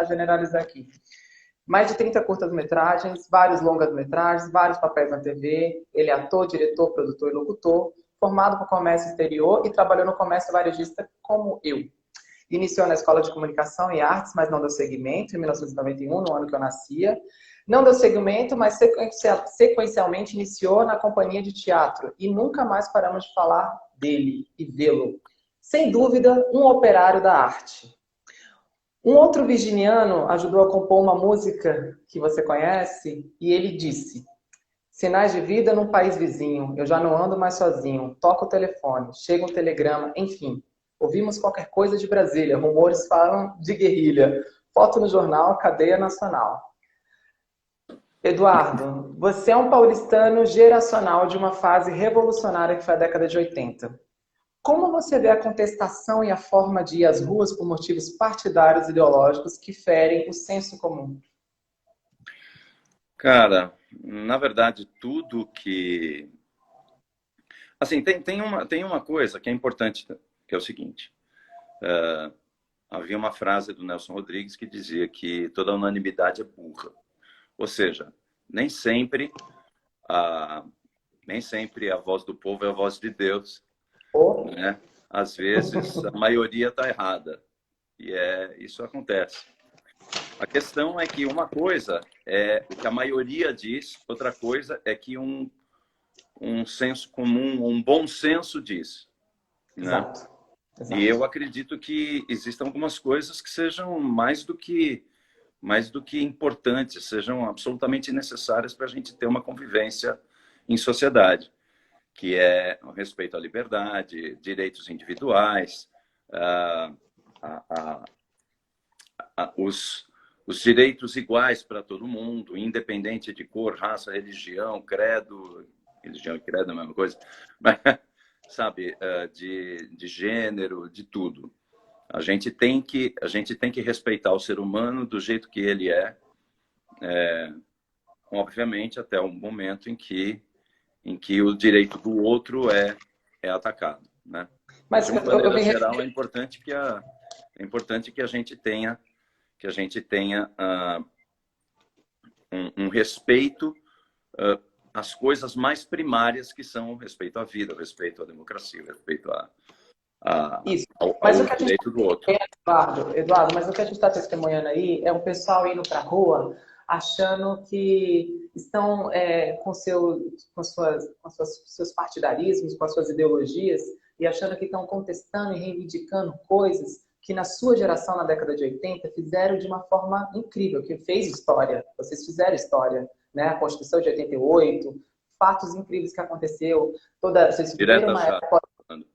generalizar aqui. Mais de 30 curtas-metragens, vários longas-metragens, vários papéis na TV. Ele é ator, diretor, produtor e locutor, formado por comércio exterior e trabalhou no comércio varejista como eu. Iniciou na Escola de Comunicação e Artes, mas não deu seguimento, em 1991, no ano que eu nascia. Não deu seguimento, mas sequencialmente iniciou na companhia de teatro. E nunca mais paramos de falar dele e vê-lo. Sem dúvida, um operário da arte. Um outro virginiano ajudou a compor uma música que você conhece, e ele disse: sinais de vida num país vizinho, eu já não ando mais sozinho, toco o telefone, chega um telegrama, enfim. Ouvimos qualquer coisa de Brasília, rumores falam de guerrilha, foto no jornal, cadeia nacional. Eduardo, você é um paulistano geracional de uma fase revolucionária que foi a década de 80. Como você vê a contestação e a forma de ir às ruas por motivos partidários e ideológicos que ferem o senso comum? Cara, na verdade, tudo que... Assim, tem uma coisa que é importante, que é o seguinte. Havia uma frase do Nelson Rodrigues que dizia que toda unanimidade é burra. Ou seja, nem sempre a voz do povo é a voz de Deus, né? Às vezes, a maioria está errada. E isso acontece. A questão é que uma coisa é o que a maioria diz, outra coisa é que um senso comum, um bom senso diz, né? Exato. E eu acredito que existam algumas coisas que sejam mais do que importantes, sejam absolutamente necessárias para a gente ter uma convivência em sociedade, que é o respeito à liberdade, direitos individuais, os direitos iguais para todo mundo, independente de cor, raça, religião, credo. Religião e credo é a mesma coisa, mas, sabe, de gênero, de tudo. A gente tem que respeitar o ser humano do jeito que ele obviamente, até o momento em que o direito do outro é atacado, né? Mas De uma maneira geral, é importante que a gente tenha um respeito às coisas mais primárias, que são o respeito à vida, o respeito à democracia, o respeito isso. ao direito do outro. Eduardo, mas o que a gente está testemunhando aí é um pessoal indo para a rua achando que estão com seus partidarismos, com as suas ideologias, e achando que estão contestando e reivindicando coisas que na sua geração, na década de 80, fizeram de uma forma incrível, que fez história. Vocês fizeram história, né? A Constituição de 88, fatos incríveis que aconteceu. Vocês viveram uma época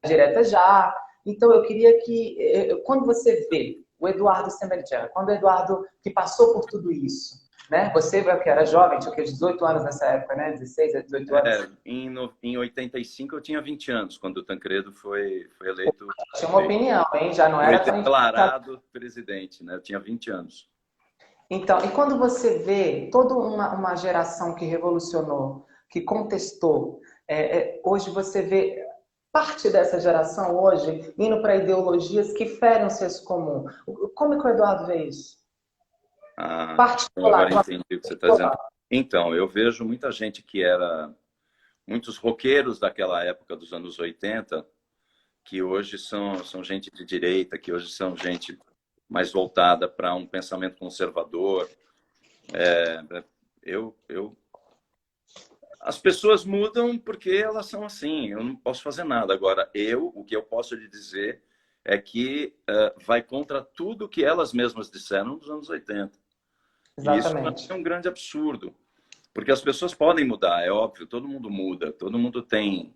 direta já. Então, eu queria que, quando você vê o Eduardo Semerjan, quando o Eduardo que passou por tudo isso, né? Você que era jovem, tinha 18 anos nessa época, né? 16, 18 anos. Em 85 eu tinha 20 anos, quando o Tancredo foi eleito. Tinha uma opinião, hein? Já não era tão declarado presidente, né? Eu tinha 20 anos. Então, e quando você vê toda uma geração que revolucionou, que contestou, hoje você vê parte dessa geração hoje indo para ideologias que ferem o senso comum. Como é que o Eduardo vê isso? Agora entendi o que você está dizendo. Então, eu vejo muita gente que era... Muitos roqueiros daquela época dos anos 80, que hoje são gente de direita, que hoje são gente mais voltada para um pensamento conservador. As pessoas mudam porque elas são assim, eu não posso fazer nada. Agora, o que eu posso lhe dizer é que vai contra tudo que elas mesmas disseram nos anos 80. Exatamente. E isso é um grande absurdo, porque as pessoas podem mudar, é óbvio, todo mundo muda, todo mundo tem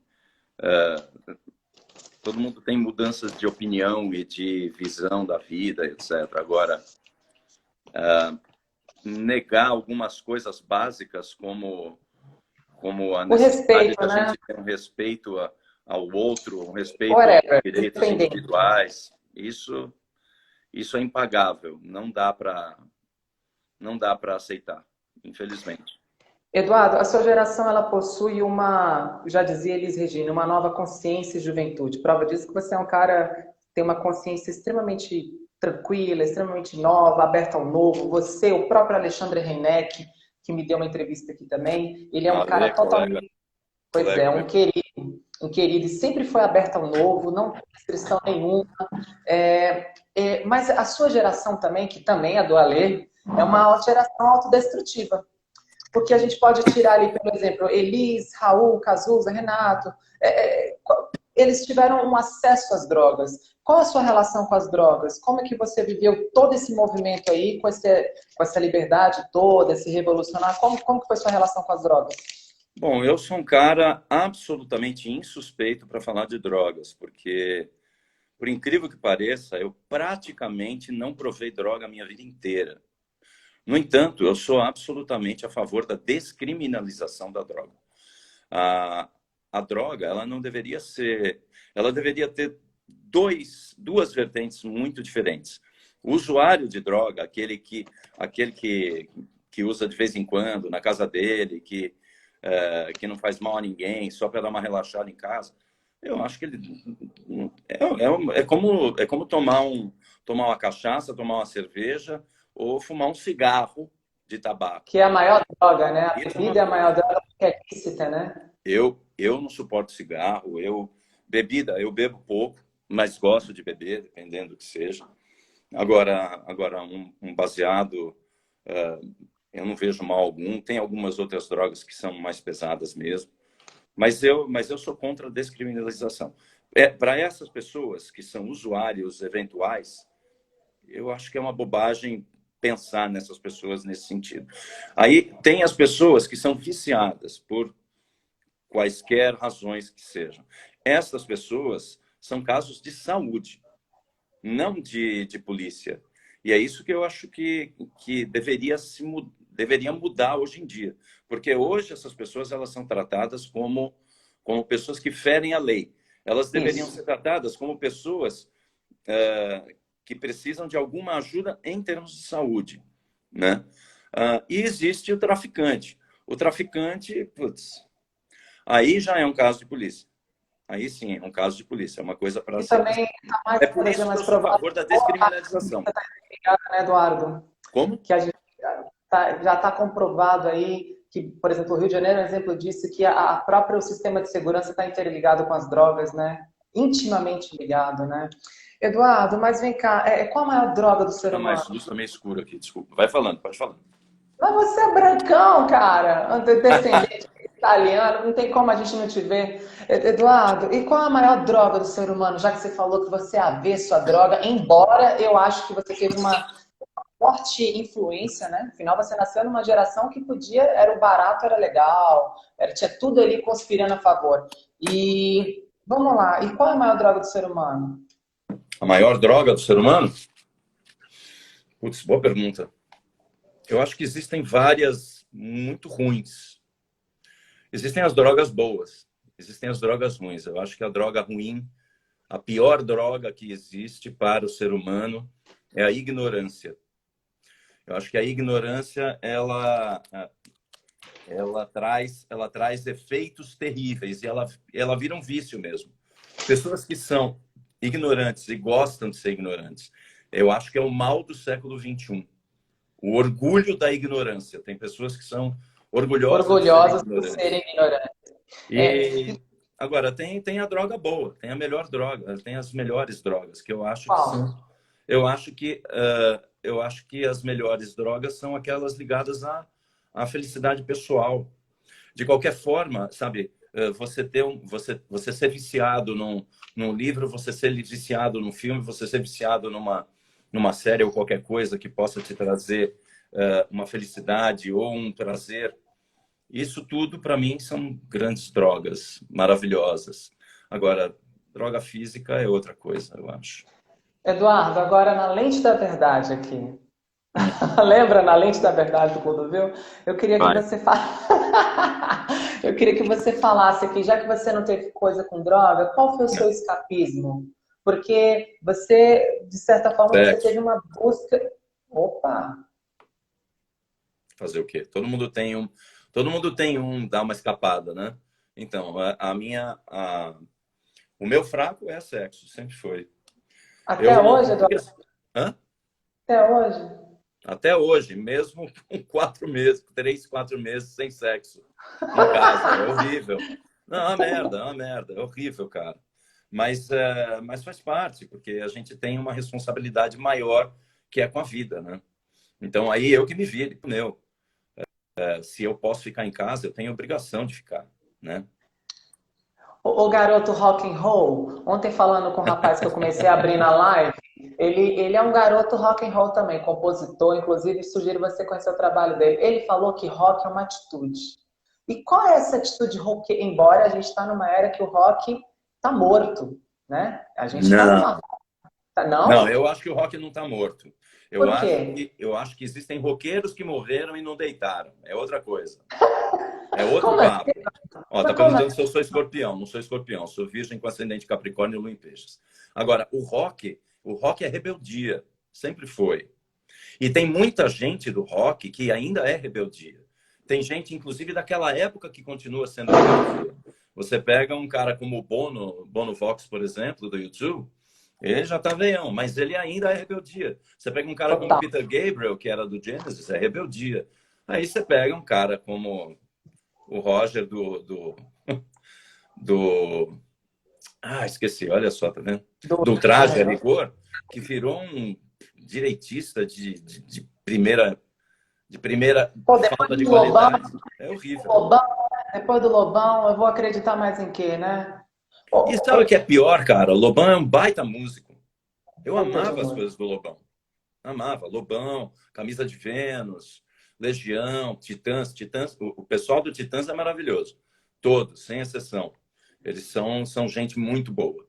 mudanças de opinião e de visão da vida, etc. Agora, negar algumas coisas básicas como a necessidade da gente ter um respeito ao outro, um respeito aos direitos individuais, isso é impagável, não dá para aceitar, infelizmente. Eduardo, a sua geração ela possui já dizia Elis Regina, uma nova consciência e juventude. Prova disso que você é um cara que tem uma consciência extremamente tranquila, extremamente nova, aberta ao novo. Você, o próprio Alexandre Reineck, que me deu uma entrevista aqui também, ele é um cara colega, totalmente... Pois é, um querido, e sempre foi aberto ao novo, não tem restrição nenhuma. Mas a sua geração também, que também é do Alê, é uma geração autodestrutiva. Porque a gente pode tirar ali, por exemplo, Elis, Raul, Cazuza, Renato. Eles tiveram um acesso às drogas. Qual a sua relação com as drogas? Como é que você viveu todo esse movimento aí, com essa liberdade toda, esse revolucionário? Como que foi a sua relação com as drogas? Bom, eu sou um cara absolutamente insuspeito para falar de drogas, porque, por incrível que pareça, eu praticamente não provei droga a minha vida inteira. No entanto, eu sou absolutamente a favor da descriminalização da droga. A droga, ela não deveria ser... Ela deveria ter duas vertentes muito diferentes. O usuário de droga, aquele que usa de vez em quando na casa dele, que não faz mal a ninguém, só para dar uma relaxada em casa, eu acho que ele é como tomar uma cachaça, tomar uma cerveja ou fumar um cigarro de tabaco. Que é a maior droga, né? A bebida é a maior droga porque é lícita, né? Eu não suporto cigarro, bebida, eu bebo pouco, mas gosto de beber, dependendo do que seja. Agora um baseado, eu não vejo mal algum. Tem algumas outras drogas que são mais pesadas mesmo, mas eu sou contra a descriminalização. Para essas pessoas que são usuários eventuais, eu acho que é uma bobagem pensar nessas pessoas nesse sentido. Aí tem as pessoas que são viciadas por quaisquer razões que sejam. Essas pessoas são casos de saúde, não de polícia. E é isso que eu acho que deveria mudar hoje em dia. Porque hoje essas pessoas elas são tratadas como pessoas que ferem a lei. Elas deveriam ser tratadas como pessoas que precisam de alguma ajuda em termos de saúde, né? E existe o traficante. O traficante, aí já é um caso de polícia. Aí sim, é um caso de polícia. É uma coisa para ser... também tá mais, é por isso que eu sou a favor da descriminalização. Né, Eduardo? Como? Que a gente já está comprovado aí que, por exemplo, o Rio de Janeiro é um exemplo disso, que o próprio sistema de segurança está interligado com as drogas, né? Intimamente ligado, né? Eduardo, mas vem cá, qual a maior droga do ser humano? Mais luz, tá meio escuro aqui, desculpa. Vai falando, pode falar. Mas você é brancão, cara, descendente italiano, não tem como a gente não te ver. Eduardo, e qual a maior droga do ser humano? Já que você falou que você é avesso à droga, embora eu acho que você teve uma forte influência, né? Afinal, você nasceu numa geração que era o barato, era legal, tinha tudo ali conspirando a favor. E vamos lá, e qual é a maior droga do ser humano? A maior droga do ser humano? Putz, boa pergunta. Eu acho que existem várias muito ruins. Existem as drogas boas, existem as drogas ruins. Eu acho que a droga ruim, a pior droga que existe para o ser humano é a ignorância. Eu acho que a ignorância ela traz efeitos terríveis e ela vira um vício mesmo. Pessoas que são ignorantes e gostam de ser ignorantes, eu acho que é o mal do século XXI. O orgulho da ignorância. Tem pessoas que são orgulhosas por serem ignorantes. E agora tem a droga boa, tem a melhor droga, tem as melhores drogas que eu acho que são. Eu acho que as melhores drogas são aquelas ligadas à felicidade pessoal. De qualquer forma, sabe, você ser viciado num livro, você ser viciado num filme, você ser viciado numa série ou qualquer coisa que possa te trazer uma felicidade ou um prazer. Isso tudo, para mim, são grandes drogas, maravilhosas. Agora, droga física é outra coisa, eu acho. Eduardo, agora na lente da verdade aqui. Lembra na lente da verdade do Clodovil? Eu queria que você eu queria que você falasse aqui, já que você não teve coisa com droga, qual foi o seu escapismo? Porque você, de certa forma, você teve uma busca... Opa! Fazer o quê? Todo mundo tem dá uma escapada, né? Então, o meu fraco é sexo, sempre foi. Até hoje, Eduardo? Hã? Até hoje? Até hoje, mesmo com 4 meses, 3, 4 meses sem sexo em casa. É horrível. Não, é uma merda. É horrível, cara. Mas faz parte, porque a gente tem uma responsabilidade maior que é com a vida, né? Então, aí eu que me vire, meu. Se eu posso ficar em casa, eu tenho obrigação de ficar, né? O garoto rock and roll, ontem falando com o rapaz que eu comecei a abrir na live, ele é um garoto rock and roll também, compositor, inclusive sugiro você conhecer o trabalho dele. Ele falou que rock é uma atitude. E qual é essa atitude rock? Embora a gente está numa era que o rock está morto, né? A gente está Não, numa... não, Não? eu acho que o rock não está morto. Por Eu quê? acho eu acho que existem roqueiros que morreram e não deitaram. É outra coisa. É outro Como assim? papo. Ó, tá Mas como perguntando assim? se eu sou escorpião. Não sou escorpião, sou virgem com ascendente Capricórnio e lua em peixes. Agora, o rock é rebeldia. Sempre foi. E tem muita gente do rock que ainda é rebeldia. Tem gente, inclusive, daquela época que continua sendo rebeldia. Você pega um cara como o Bono Vox, por exemplo, do YouTube, ele já tá veião, mas ele ainda é rebeldia. Você pega um cara como Total. Peter Gabriel, que era do Genesis, é rebeldia. Aí você pega um cara como o Roger do... Ah, esqueci, olha só, tá vendo? Do, Do Traje a Rigor, que virou um direitista de primeira Pô, falta de qualidade. É horrível. Depois do Lobão, eu vou acreditar mais em quê, né? E Ô, sabe o que é pior, cara? O Lobão é um baita músico. Eu puta de amava as música. coisas do Lobão. Amava. Lobão, Camisa de Vênus, Legião, Titãs. O pessoal do Titãs é maravilhoso. Todos, sem exceção. Eles são gente muito boa.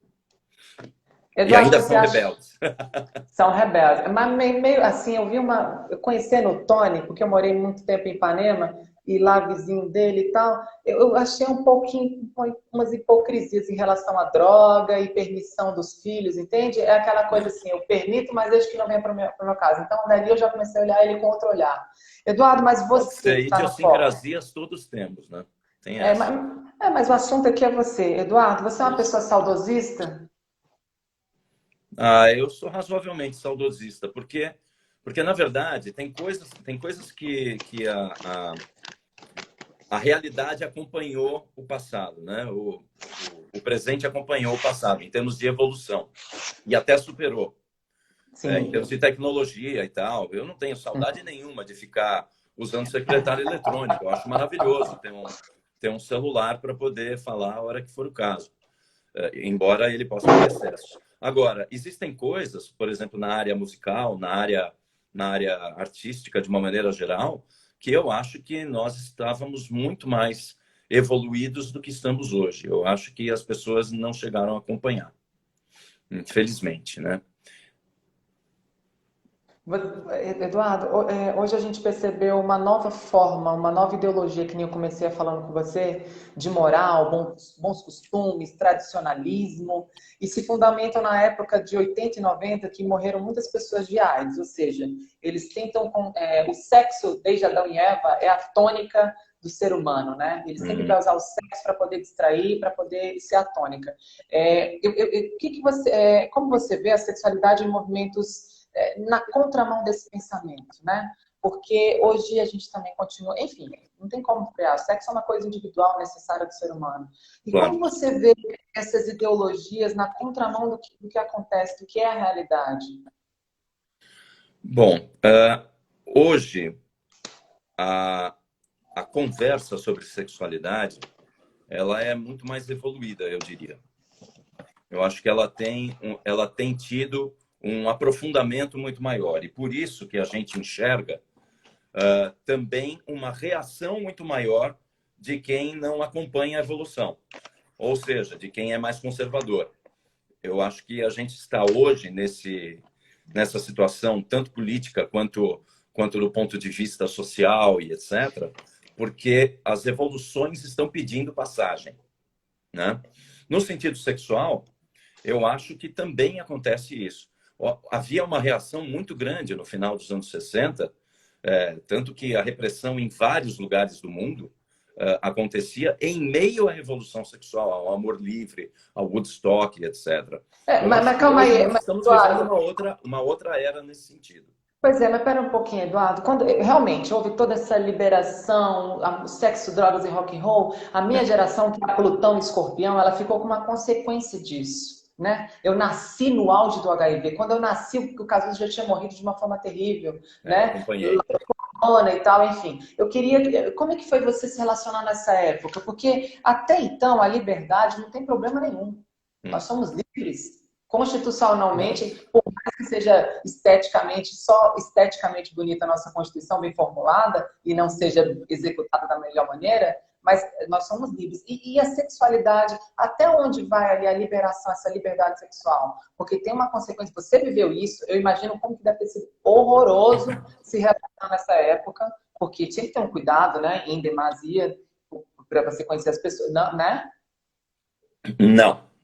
E Eduardo, ainda você são acha rebeldes. são rebeldes? Mas meio assim, eu conhecendo o Tony, porque eu morei muito tempo em Ipanema, e lá vizinho dele e tal, eu achei um pouquinho, umas hipocrisias em relação à droga e permissão dos filhos, entende? É aquela coisa assim, eu permito, mas desde que não venha para o meu caso. Então, dali eu já comecei a olhar ele com outro olhar. Eduardo, mas Pode você que ser. está no foco, Idiosincrasias todos temos, né? Tem é, essa. mas, mas o assunto aqui é você. Eduardo, você é uma Isso. pessoa saudosista? Ah, eu sou razoavelmente saudosista, porque na verdade, tem coisas que a realidade acompanhou o passado, né? O presente acompanhou o passado, em termos de evolução, e até superou. Em termos Sim. de tecnologia e tal. Eu não tenho saudade nenhuma de ficar usando secretário eletrônico. Eu acho maravilhoso ter um celular para poder falar a hora que for o caso, embora ele possa ter excesso. Agora, existem coisas, por exemplo, na área musical, na área artística, de uma maneira geral, que eu acho que nós estávamos muito mais evoluídos do que estamos hoje. Eu acho que as pessoas não chegaram a acompanhar, infelizmente, né? Eduardo, hoje a gente percebeu uma nova forma, uma nova ideologia, que nem eu comecei falando com você, de moral, bons costumes, tradicionalismo, e se fundamentam na época de 80 e 90, que morreram muitas pessoas de AIDS, ou seja, eles tentam, o sexo, desde Adão e Eva, é a tônica do ser humano, né? Ele sempre vai usar o sexo para poder distrair, para poder ser a tônica. Como você vê a sexualidade em movimentos na contramão desse pensamento, né? Porque hoje a gente também continua, enfim, não tem como criar. Sexo é uma coisa individual, necessária do ser humano. E como Claro. você vê essas ideologias na contramão do que acontece, do que é a realidade? Bom, hoje a conversa sobre sexualidade ela é muito mais evoluída, eu diria. Eu acho que ela tem tido um aprofundamento muito maior e por isso que a gente enxerga também uma reação muito maior de quem não acompanha a evolução, ou seja, de quem é mais conservador. Eu acho que a gente está hoje nessa situação, tanto política quanto do ponto de vista social e etc., porque as evoluções estão pedindo passagem, né? No sentido sexual, eu acho que também acontece isso. Havia uma reação muito grande no final dos anos 60, tanto que a repressão em vários lugares do mundo acontecia em meio à revolução sexual, ao amor livre, ao Woodstock, etc. Eu acho Mas que calma hoje aí, nós mas, estamos vivendo Eduardo, uma outra era nesse sentido. Pois é, mas pera um pouquinho, Eduardo. Quando realmente houve toda essa liberação, sexo, drogas e rock and roll, a minha geração, que é Plutão e Escorpião, ela ficou com uma consequência disso, né? Eu nasci no auge do HIV. Quando eu nasci, o Cazuza já tinha morrido de uma forma terrível, né? Acompanhei. E tal, enfim. Eu queria. Como é que foi você se relacionar nessa época? Porque até então a liberdade não tem problema nenhum. Nós somos livres. Constitucionalmente, por mais que seja esteticamente, só esteticamente bonita a nossa Constituição, bem formulada, e não seja executada da melhor maneira, mas nós somos livres. E a sexualidade, até onde vai ali a liberação, essa liberdade sexual? Porque tem uma consequência, você viveu isso, eu imagino como que deve ter sido horroroso se relacionar nessa época, porque tinha que ter um cuidado, né, em demasia, para você conhecer as pessoas, não, né?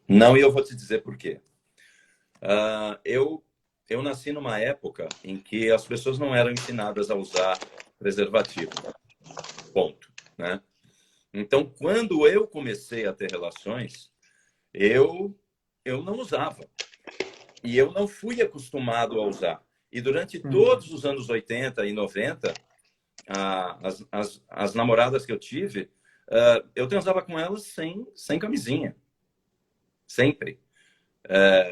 Não, e eu vou te dizer por quê. Eu nasci numa época em que as pessoas não eram ensinadas a usar preservativo. Ponto, né? Então, quando eu comecei a ter relações, eu não usava. E eu não fui acostumado a usar. E durante todos os anos 80 e 90, as namoradas que eu tive, eu transava com elas sem camisinha. Sempre.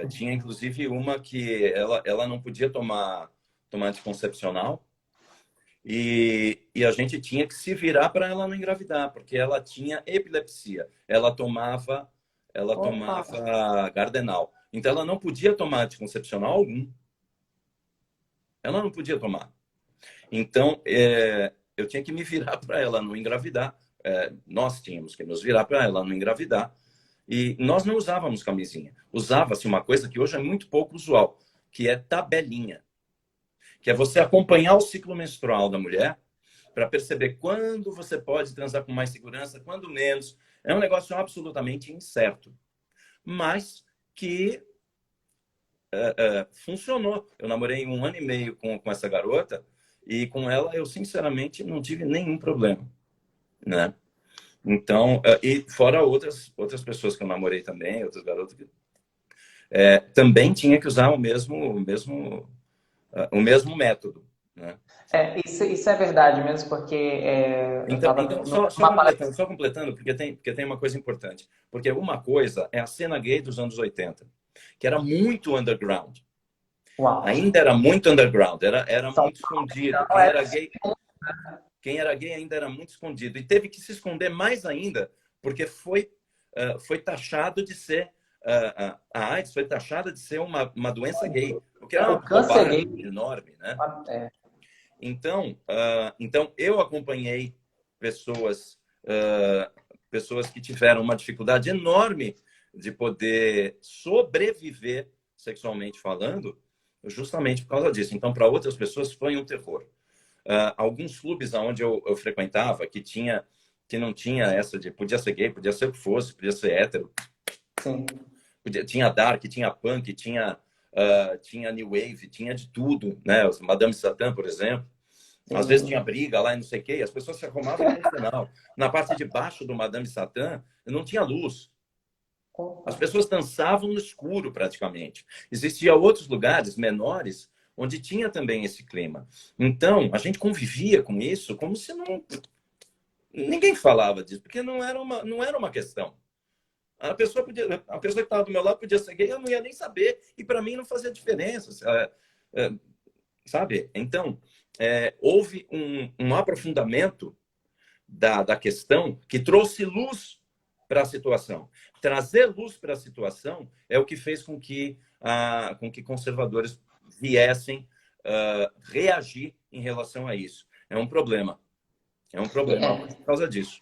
Tinha, inclusive, uma que ela não podia tomar anticoncepcional e a gente tinha que se virar para ela não engravidar, porque ela tinha epilepsia. Ela tomava Gardenal. Então, ela não podia tomar anticoncepcional algum. Ela não podia tomar. Então, eu tinha que me virar para ela não engravidar. Nós tínhamos que nos virar para ela não engravidar. E nós não usávamos camisinha. Usava-se uma coisa que hoje é muito pouco usual, que é tabelinha. Que é você acompanhar o ciclo menstrual da mulher para perceber quando você pode transar com mais segurança, quando menos. É um negócio absolutamente incerto. Mas que funcionou. Eu namorei 1 ano e meio com essa garota e com ela eu, sinceramente, não tive nenhum problema, né? Então, e fora outras pessoas que eu namorei também, outras garotas que também tinha que usar o mesmo método, né? Isso é verdade mesmo, porque eu Então, estava só completando, porque tem uma coisa importante. Porque uma coisa é a cena gay dos anos 80, que era muito underground. Uau. Ainda era muito underground, era muito escondido. Então, Quem era gay ainda era muito escondido. E teve que se esconder mais ainda, porque foi taxado de ser... a AIDS foi taxada de ser uma doença gay. O que é uma bobagem enorme, né? Então, eu acompanhei pessoas que tiveram uma dificuldade enorme de poder sobreviver sexualmente falando, justamente por causa disso. Então, para outras pessoas foi um terror. Alguns clubes onde eu frequentava que não tinha essa de podia ser gay, podia ser o que fosse, podia ser hétero. Sim. Tinha dark, tinha punk, tinha new wave, tinha de tudo, né? Madame Satã, por exemplo. Às vezes tinha briga lá e não sei o quê, as pessoas se arrumavam no final. Na parte de baixo do Madame Satã não tinha luz. As pessoas dançavam no escuro, praticamente. Existiam outros lugares menores onde tinha também esse clima. Então, a gente convivia com isso como se ninguém falava disso, porque não era uma questão. A pessoa que estava do meu lado podia ser gay, eu não ia nem saber, e para mim não fazia diferença, sabe? Então, houve um aprofundamento da questão que trouxe luz para a situação. Trazer luz para a situação é o que fez com que conservadores viessem reagir em relação a isso. É um problema. É um problema por causa disso.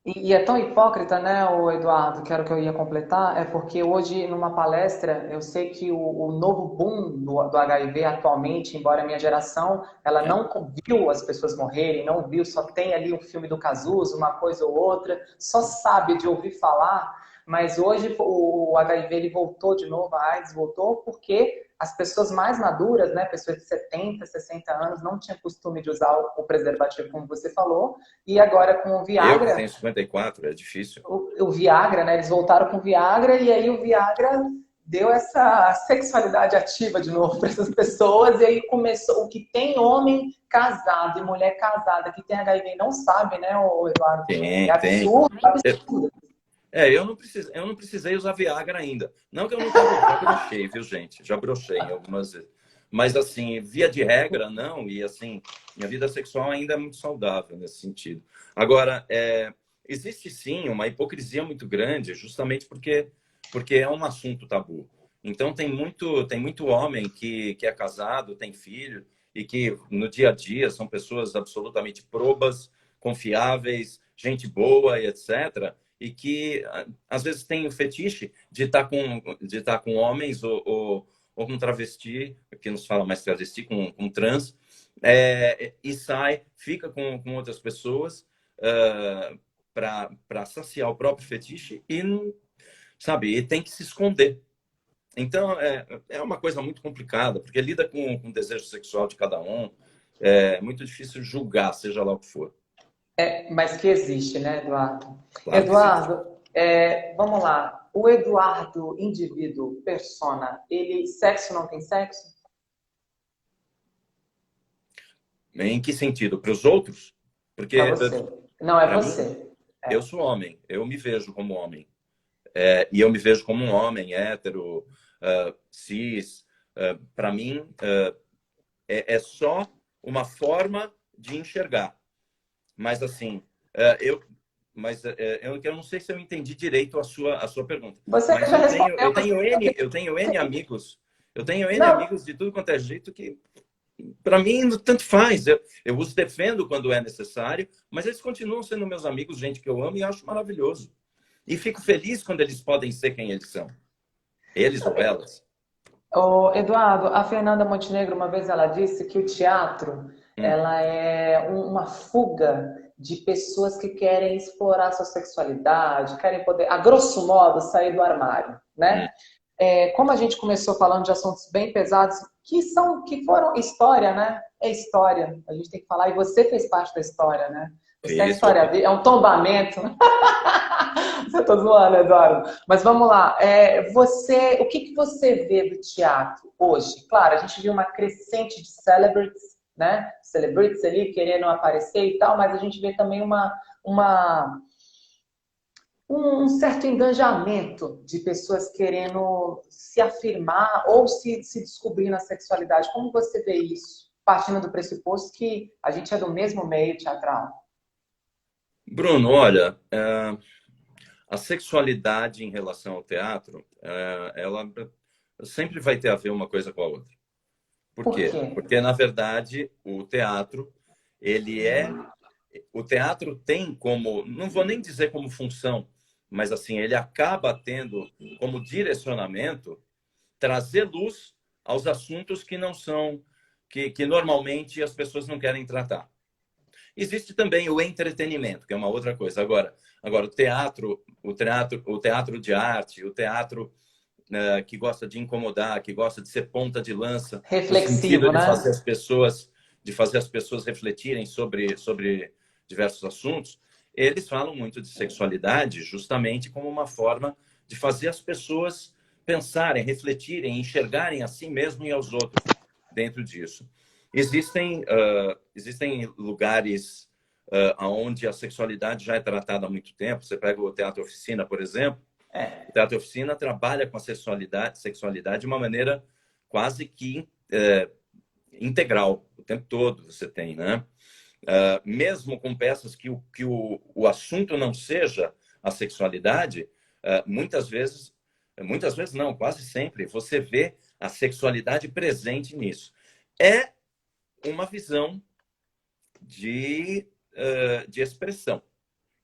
E é tão hipócrita, né, o Eduardo, que era o que eu ia completar, é porque hoje, numa palestra, eu sei que o novo boom do HIV atualmente, embora a minha geração, ela não viu as pessoas morrerem, não viu, só tem ali um filme do Cazuza, uma coisa ou outra, só sabe de ouvir falar, mas hoje o HIV ele voltou de novo, a AIDS voltou, porque as pessoas mais maduras, né, pessoas de 70, 60 anos, não tinham costume de usar o preservativo, como você falou, e agora com o Viagra... Eu que tenho 54, é difícil. O Viagra, né, eles voltaram com o Viagra, e aí o Viagra deu essa sexualidade ativa de novo para essas pessoas, e aí começou, o que tem homem casado e mulher casada que tem HIV não sabe, né, Eduardo? Tem, É tem. absurdo, absurdo. Eu não precisei usar Viagra ainda. Não que eu nunca já brochei, viu, gente? Já brochei algumas vezes. Mas, assim, via de regra, não. E, assim, minha vida sexual ainda é muito saudável nesse sentido. Agora, existe, sim, uma hipocrisia muito grande, justamente porque é um assunto tabu. Então, tem muito homem que é casado, tem filho, e que, no dia a dia, são pessoas absolutamente probas, confiáveis, gente boa e etc., e que às vezes tem o fetiche de estar com homens ou com travesti, que nos fala mais travesti, com trans, e sai, fica com outras pessoas para saciar o próprio fetiche e, sabe, e tem que se esconder. Então, é uma coisa muito complicada, porque lida com o desejo sexual de cada um, é muito difícil julgar, seja lá o que for. Mas que existe, né, Eduardo? Claro que existe. Eduardo, vamos lá. O Eduardo, indivíduo, persona, ele, sexo não tem sexo? Em que sentido? Para os outros? Para Porque, você. Não, é para mim, você. eu sou homem, eu me vejo como homem. E eu me vejo como um homem hétero, cis. Para mim, é só uma forma de enxergar. Mas, assim, eu não sei se eu entendi direito a sua pergunta. Você Mas já respondeu. eu tenho N amigos. Eu tenho N Não, amigos de tudo quanto é jeito que, para mim, tanto faz. Eu os defendo quando é necessário, mas eles continuam sendo meus amigos, gente que eu amo e acho maravilhoso. E fico feliz quando eles podem ser quem eles são. Eles ou elas. Eduardo, a Fernanda Montenegro, uma vez ela disse que o teatro, Hum, ela é uma fuga de pessoas que querem explorar sua sexualidade, querem poder, a grosso modo, sair do armário, hum. né? Como a gente começou falando de assuntos bem pesados, que foram história, né? É história. A gente tem que falar, e você fez parte da história, né? Você é Isso. história, é um tombamento. Você tá zoando, Eduardo. Mas vamos lá. O que você vê do teatro hoje? Claro, a gente viu uma crescente de celebrities, né? Celebrities ali querendo aparecer e tal, mas a gente vê também um certo engajamento de pessoas querendo se afirmar ou se descobrir na sexualidade. Como você vê isso? Partindo do pressuposto que a gente é do mesmo meio teatral. Bruno, olha, a sexualidade em relação ao teatro, ela sempre vai ter a ver uma coisa com a outra. Por Por quê? quê? Porque, na verdade, ele é o teatro tem como, não vou nem dizer como função, mas assim, ele acaba tendo como direcionamento trazer luz aos assuntos que não são, que normalmente as pessoas não querem tratar. Existe também o entretenimento, que é uma outra coisa. Agora o teatro de arte, o teatro que gosta de incomodar, que gosta de ser ponta de lança, no sentido Reflexivo, né? de fazer as pessoas refletirem sobre diversos assuntos, eles falam muito de sexualidade justamente como uma forma de fazer as pessoas pensarem, refletirem, enxergarem a si mesmo e aos outros dentro disso. Existem lugares onde a sexualidade já é tratada há muito tempo. Você pega o Teatro Oficina, por exemplo. O Teatro Oficina trabalha com a sexualidade de uma maneira quase que integral, o tempo todo você tem, né? Mesmo com peças que o assunto não seja a sexualidade, muitas vezes não, quase sempre, você vê a sexualidade presente nisso. É uma visão de expressão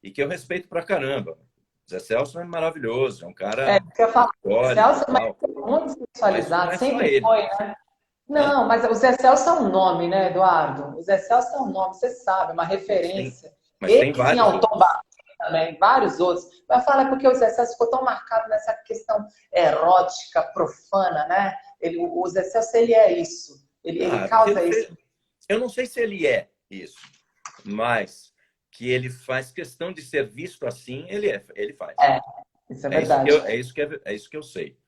e que eu respeito pra caramba. Zé Celso é maravilhoso, é um cara Que eu falo, histórico e Celso, mas tal, é muito mas não sexualizado, é só sempre ele. foi, né? Hã? Não, mas o Zé Celso é um nome, né, Eduardo? O Zé Celso é um nome, você sabe, uma Sim, referência. mas tem Esse em vários Altom outros. também, vários outros. Mas fala porque o Zé Celso ficou tão marcado nessa questão erótica, profana, né? O Zé Celso, ele é isso. Ele Porque ele causa isso. fez. Eu não sei se ele é isso, mas que ele faz questão de ser visto assim, ele faz. É, isso é verdade. É isso que eu sei.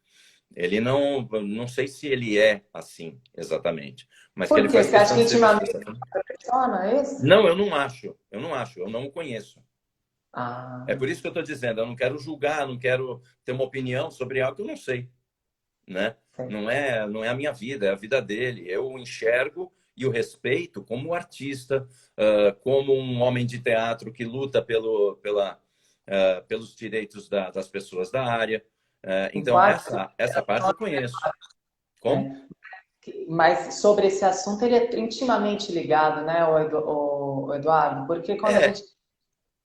Ele não sei se ele é assim exatamente, mas que Por ele quê? faz Você acha questão que de ser intimamente justiça. a persona, é isso? Não, eu não o conheço. Ah, É por isso que eu estou dizendo, eu não quero julgar, não quero ter uma opinião sobre algo que eu não sei, né? sei. Não é a minha vida, é a vida dele. Eu o enxergo e o respeito como artista, como um homem de teatro que luta pelos direitos das pessoas da área. Então, Enquanto, essa parte eu conheço. Como? né? Mas sobre esse assunto ele é intimamente ligado, né, o Eduardo? Porque quando a É, gente.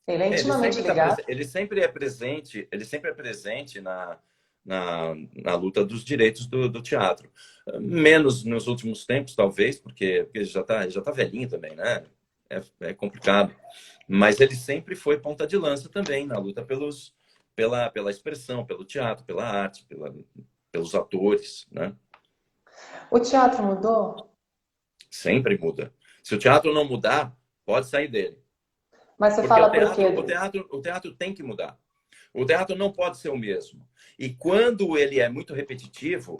Ele é intimamente ligado. ele sempre é presente na luta dos direitos do teatro. Menos nos últimos tempos, talvez, porque ele já tá velhinho também, né? É complicado. Mas ele sempre foi ponta de lança também na luta pela expressão, pelo teatro, pela arte, pelos atores, né? O teatro mudou? Sempre muda. Se o teatro não mudar, pode sair dele. Mas você Porque o fala por teatro, o quê? teatro, o teatro tem que mudar. O teatro não pode ser o mesmo. E quando ele é muito repetitivo,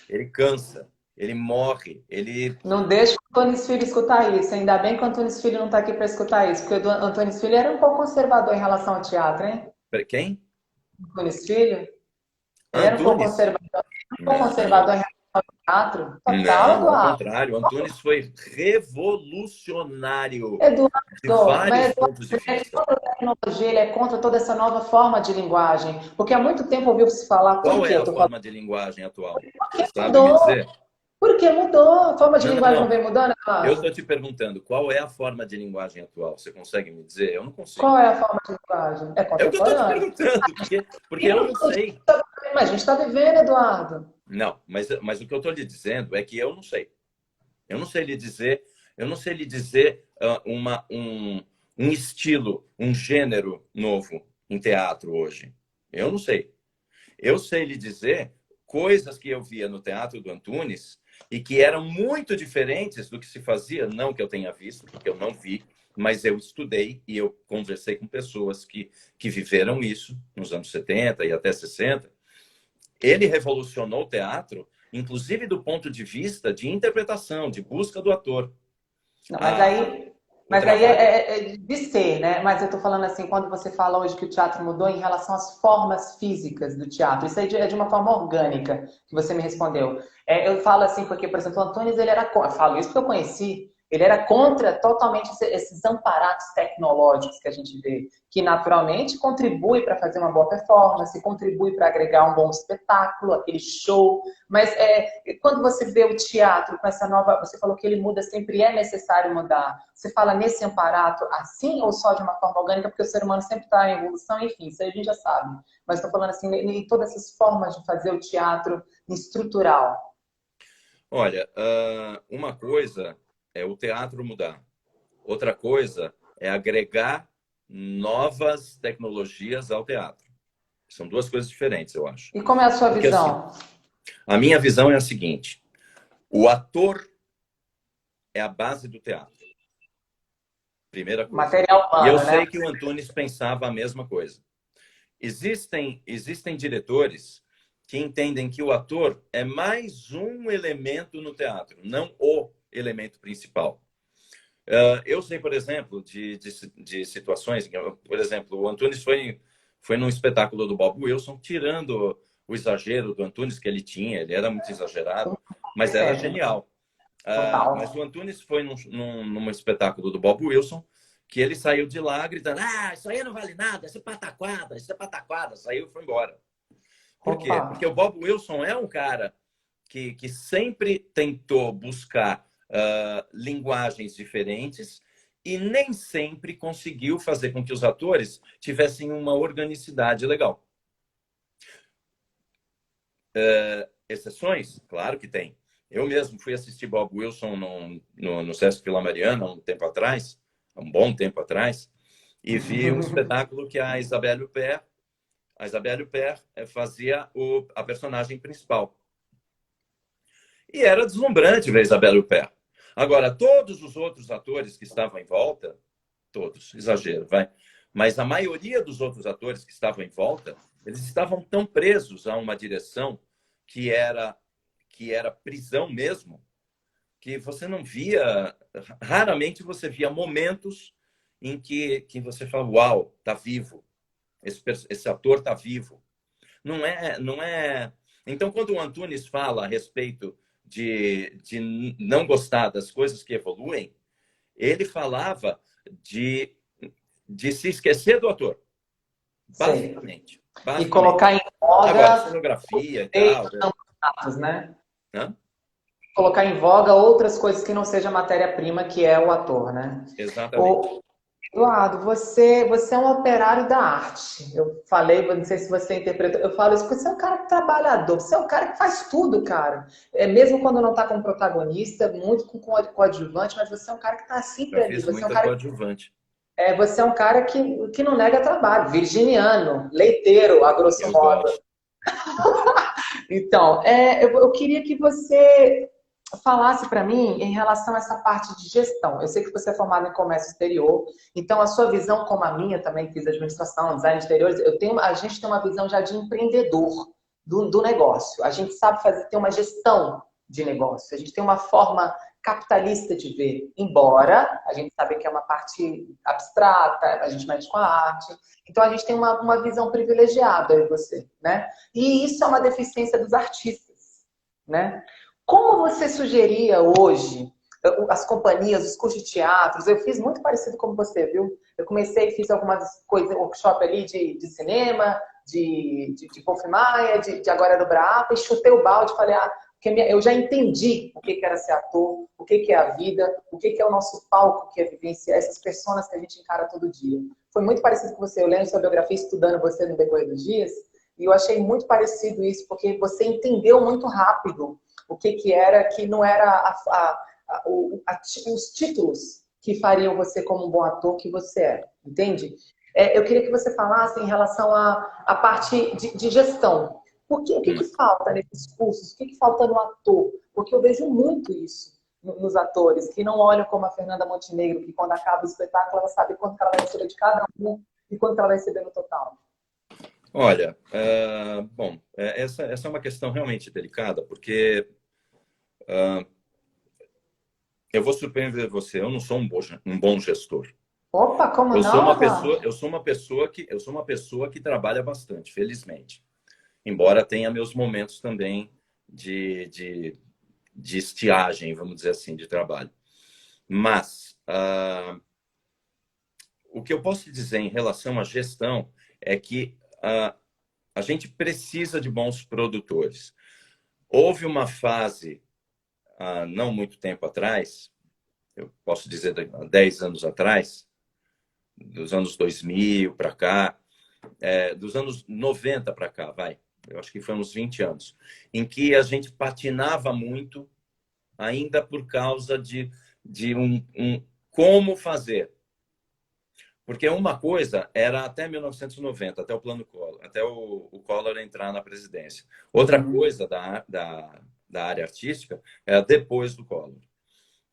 ele cansa, ele morre, ele. Não deixa o Antônio Filho escutar isso. Ainda bem que o Antônio Filho não está aqui para escutar isso, porque o Antônio Filho era um pouco conservador em relação ao teatro, hein? Quem? Antônio Filho, ele era Antunes? um pouco Não, conservador em relação ao teatro. Total, não, ao Eduardo. contrário. Antunes foi revolucionário de Eduardo, vários mas Eduardo, pontos de ele é vista. contra a tecnologia, ele é contra toda essa nova forma de linguagem. Porque há muito tempo ouviu-se falar, por Qual quê? é Eu a estou falando, forma de linguagem atual? Você porque sabe me mudou. dizer? Porque mudou. A forma de Não, não, linguagem não não. vem mudando, Eu Eduardo? estou te perguntando, qual é a forma de linguagem atual? Você consegue me dizer? Eu não consigo. Qual é a forma de linguagem? É É o que eu estou te contemporânea. perguntando, porque eu não sei. Mas a gente está vivendo, Eduardo. Não, mas o que eu estou lhe dizendo é que eu não sei. Eu não sei lhe dizer, eu não sei lhe dizer um estilo, um gênero novo em teatro hoje. Eu não sei. Eu sei lhe dizer coisas que eu via no teatro do Antunes e que eram muito diferentes do que se fazia, não que eu tenha visto, porque eu não vi, mas eu estudei e eu conversei com pessoas que viveram isso nos anos 70 e até 60. Ele revolucionou o teatro, inclusive do ponto de vista de interpretação, de busca do ator. Não, Ah, o mas aí trabalho. é de ser, né? Mas eu estou falando assim, quando você fala hoje que o teatro mudou em relação às formas físicas do teatro, isso aí é de uma forma orgânica que você me respondeu. Eu falo assim porque, por exemplo, o Antunes, ele era, eu falo isso porque eu conheci, ele era contra totalmente esses amparatos tecnológicos que a gente vê, que naturalmente contribui para fazer uma boa performance, contribui para agregar um bom espetáculo, aquele show, mas quando você vê o teatro com essa nova, você falou que ele muda sempre, é necessário mudar. Você fala nesse amparato assim ou só de uma forma orgânica, porque o ser humano sempre está em evolução, enfim, isso aí a gente já sabe. Mas estou falando assim, em todas essas formas de fazer o teatro estrutural. Olha, uma coisa é o teatro mudar. Outra coisa é agregar novas tecnologias ao teatro. São duas coisas diferentes, eu acho. E como é a sua Porque assim, visão? a minha visão é a seguinte: o ator é a base do teatro. Primeira coisa. Material E eu humano, né? sei que o Antunes pensava a mesma coisa. Existem diretores que entendem que o ator é mais um elemento no teatro, não o elemento principal. Eu sei, por exemplo, de situações, por exemplo, o Antunes foi num espetáculo do Bob Wilson, tirando o exagero do Antunes que ele tinha, ele era muito exagerado, mas era Sempre, genial. Mas total. o Antunes foi num espetáculo do Bob Wilson, que ele saiu de lá gritando: isso aí não vale nada, isso é pataquada, saiu e foi embora. Por Opa. quê? Porque o Bob Wilson é um cara que sempre tentou buscar linguagens diferentes e nem sempre conseguiu fazer com que os atores tivessem uma organicidade legal. Exceções? Claro que tem. Eu mesmo fui assistir Bob Wilson no Sesc Vila Mariana um tempo atrás, um bom tempo atrás, e vi um espetáculo que a Isabelle Huppert fazia a personagem principal. E era deslumbrante ver a Isabelle Huppert. Agora, todos os outros atores que estavam em volta, todos, exagero, vai, mas a maioria dos outros atores que estavam em volta, eles estavam tão presos a uma direção que era prisão mesmo, que você não via, raramente você via momentos em que você fala, uau, tá vivo, esse ator tá vivo. Não é. Então, quando o Antunes fala a respeito de não gostar das coisas que evoluem, ele falava de se esquecer do ator, basicamente. E colocar em voga agora, cenografia e tal. Né? Hã? Colocar em voga outras coisas que não seja matéria-prima, que é o ator, né? Exatamente. Eduardo, você é um operário da arte. Eu falei, não sei se você interpretou, eu falo isso porque você é um cara trabalhador, você é um cara que faz tudo, cara. Mesmo quando não está como protagonista, muito com coadjuvante, mas você é um cara que está sempre Eu ali. fiz Você é um muita cara, coadjuvante. você é um cara que não nega trabalho, virginiano, leiteiro, a grosso Eu modo. gosto. Então, eu queria que você falasse para mim em relação a essa parte de gestão. Eu sei que você é formado em comércio exterior, então a sua visão, como a minha também, fiz administração, design de exteriores, a gente tem uma visão já de empreendedor do negócio. A gente sabe ter uma gestão de negócio. A gente tem uma forma capitalista de ver, embora a gente sabe que é uma parte abstrata, a gente mexe com a arte. Então a gente tem uma visão privilegiada, eu e você, né? E isso é uma deficiência dos artistas, né? Como você sugeria hoje as companhias, os cursos de teatros? Eu fiz muito parecido como você, viu? Eu comecei, fiz algumas coisas, workshop ali de cinema, de Wolf Maia, de agora era do Brapa, e chutei o balde e falei, eu já entendi o que era ser ator, o que é a vida, o que é o nosso palco, que é vivenciar essas pessoas que a gente encara todo dia. Foi muito parecido com você. Eu lendo sua biografia, estudando você no decorrer dos dias, e eu achei muito parecido isso, porque você entendeu muito rápido o que era, que não era os títulos que fariam você como um bom ator que você é, entende? Eu queria que você falasse em relação à parte de gestão. O que falta nesses cursos? O que falta no ator? Porque eu vejo muito isso nos atores, que não olham como a Fernanda Montenegro, que quando acaba o espetáculo, ela sabe quanto ela vai receber de cada um e quanto ela vai receber no total. Olha, bom, essa é uma questão realmente delicada, porque eu vou surpreender você, eu não sou um bom gestor. Opa, como Eu sou não, uma Eduardo? pessoa que trabalha bastante, felizmente. Embora tenha meus momentos também de estiagem, vamos dizer assim, de trabalho. Mas o que eu posso te dizer em relação à gestão é que a gente precisa de bons produtores. Houve uma fase, há não muito tempo atrás, eu posso dizer há 10 anos atrás, dos anos 2000 para cá, dos anos 90 para cá, vai. Eu acho que foi uns 20 anos, em que a gente patinava muito, ainda por causa de um como fazer. Porque uma coisa era até 1990, até o plano Collor, até o Collor entrar na presidência. Outra coisa da área artística era depois do Collor.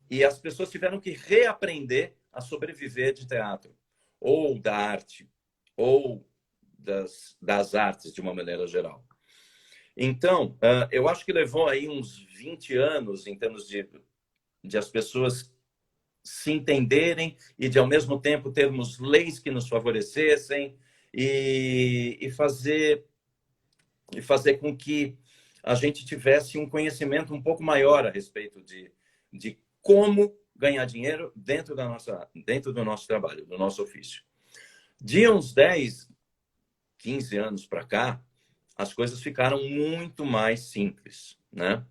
E as pessoas tiveram que reaprender a sobreviver de teatro, ou da arte, ou das artes, de uma maneira geral. Então, eu acho que levou aí uns 20 anos em termos de as pessoas se entenderem e de, ao mesmo tempo, termos leis que nos favorecessem e fazer com que a gente tivesse um conhecimento um pouco maior a respeito de como ganhar dinheiro dentro do nosso trabalho, do nosso ofício. De uns 10, 15 anos para cá, as coisas ficaram muito mais simples, né?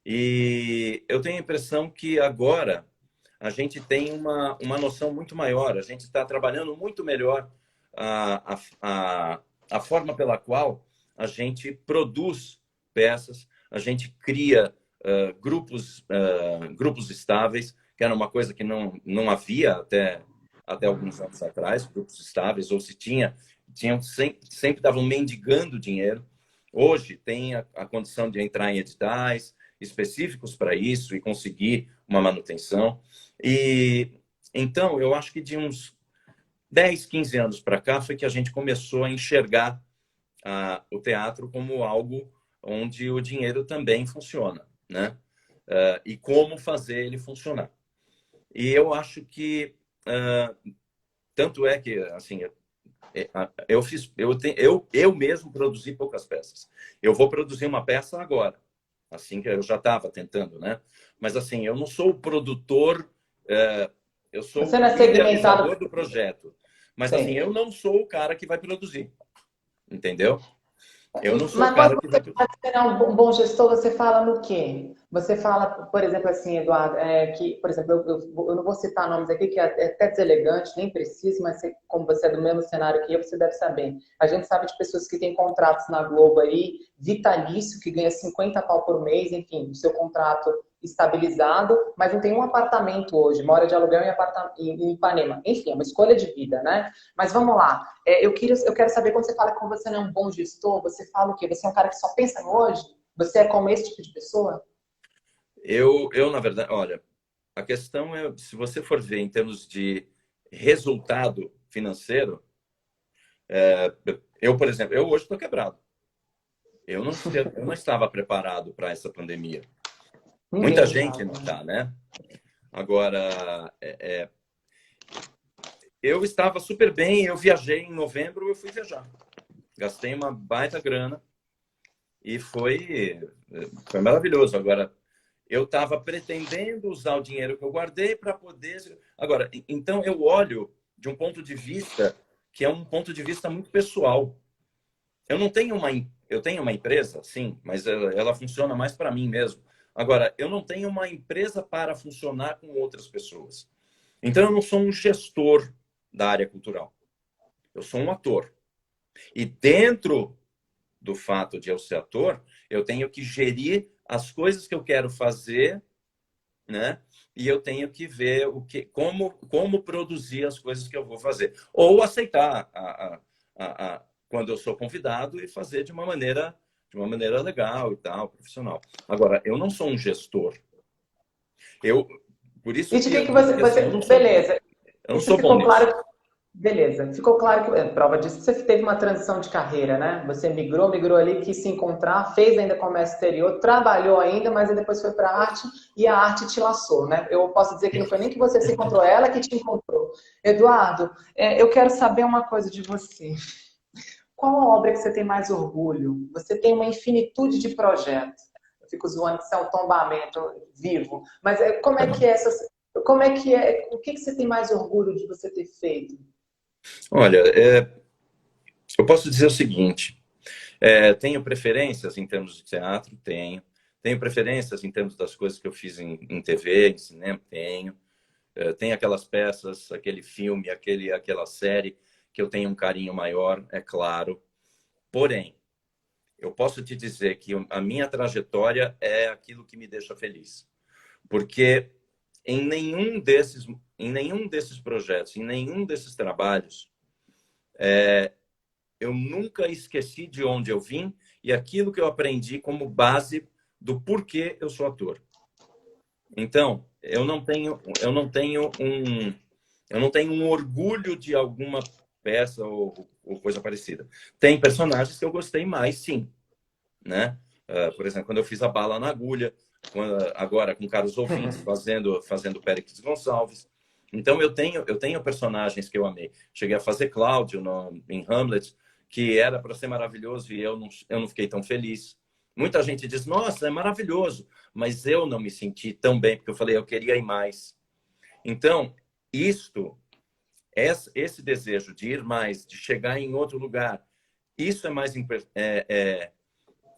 E eu tenho a impressão que agora a gente tem uma noção muito maior, a gente está trabalhando muito melhor a forma pela qual a gente produz peças, a gente cria grupos estáveis, que era uma coisa que não havia até alguns anos atrás, grupos estáveis, ou se tinham sempre estavam mendigando dinheiro. Hoje tem a condição de entrar em editais específicos para isso e conseguir uma manutenção. E então, eu acho que de uns 10, 15 anos para cá foi que a gente começou a enxergar o teatro como algo onde o dinheiro também funciona, né? E como fazer ele funcionar. E eu acho que tanto é que assim eu mesmo produzi poucas peças. Eu vou produzir uma peça agora, assim que eu já estava tentando, né? Mas assim, eu não sou o produtor, eu sou Você não é o idealizador segmentado. do projeto. Mas assim, Sim. eu não sou o cara que vai produzir, entendeu? Eu não sou o Mas quando cara que você vai produzir. fala que você é um bom gestor, você fala no quê? Você fala, por exemplo, assim, Eduardo, que, por exemplo, eu não vou citar nomes aqui, que é até deselegante, nem preciso, mas como você é do mesmo cenário que eu, você deve saber. A gente sabe de pessoas que têm contratos na Globo aí, vitalício, que ganha 50 pau por mês, enfim, o seu contrato estabilizado, mas não tem um apartamento hoje, mora de aluguel em Ipanema. Enfim, é uma escolha de vida, né? Mas vamos lá. Eu quero saber, quando você fala que você não é um bom gestor, você fala o quê? Você é um cara que só pensa em hoje? Você é como esse tipo de pessoa? Na verdade, olha, a questão é, se você for ver em termos de resultado financeiro, por exemplo, eu hoje estou quebrado. Eu não estava preparado para essa pandemia. Muita Ninguém gente estava, não né? está, né? Agora, eu estava super bem, eu viajei em novembro, eu fui viajar. Gastei uma baita grana e foi maravilhoso. Agora, eu estava pretendendo usar o dinheiro que eu guardei para poder. Agora, então eu olho de um ponto de vista que é um ponto de vista muito pessoal. Eu não tenho uma, eu tenho uma empresa, sim, mas ela funciona mais para mim mesmo. Agora, eu não tenho uma empresa para funcionar com outras pessoas. Então, eu não sou um gestor da área cultural. Eu sou um ator. E dentro do fato de eu ser ator, eu tenho que gerir as coisas que eu quero fazer, né? E eu tenho que ver como produzir as coisas que eu vou fazer. Ou aceitar quando eu sou convidado e fazer de uma maneira legal e tal, profissional. Agora, eu não sou um gestor. Eu, por isso E de que que eu que disse que assim, beleza, eu não isso sou bom ficou nisso. claro. Beleza, ficou claro que, prova disso, que você teve uma transição de carreira, né? Você migrou ali, quis se encontrar, fez ainda comércio exterior, trabalhou ainda, mas aí depois foi para a arte e a arte te laçou, né? Eu posso dizer que não foi nem que você se encontrou, ela que te encontrou. Eduardo, eu quero saber uma coisa de você. Qual a obra que você tem mais orgulho? Você tem uma infinitude de projetos. Eu fico zoando que isso é um tombamento vivo, mas como é que é como é que é, o que você tem mais orgulho de você ter feito? Olha, eu posso dizer o seguinte: tenho preferências em termos de teatro? Tenho. Tenho preferências em termos das coisas que eu fiz em TV, em cinema? Tenho. Tem aquelas peças, aquele filme, aquela série que eu tenho um carinho maior, é claro. Porém, eu posso te dizer que a minha trajetória é aquilo que me deixa feliz. Porque em nenhum desses projetos, em nenhum desses trabalhos, eu nunca esqueci de onde eu vim e aquilo que eu aprendi como base do porquê eu sou ator. Então, eu não tenho um orgulho de alguma peça ou coisa parecida. Tem personagens que eu gostei mais, sim, né? Por exemplo, quando eu fiz a Bala na Agulha, agora com Caros Ouvintes, fazendo Péricles Gonçalves. Então, eu tenho personagens que eu amei. Cheguei a fazer Cláudio em Hamlet, que era para ser maravilhoso e eu não fiquei tão feliz. Muita gente diz, nossa, é maravilhoso, mas eu não me senti tão bem, porque eu falei, eu queria ir mais. Então, isto, esse desejo de ir mais, de chegar em outro lugar, isso é mais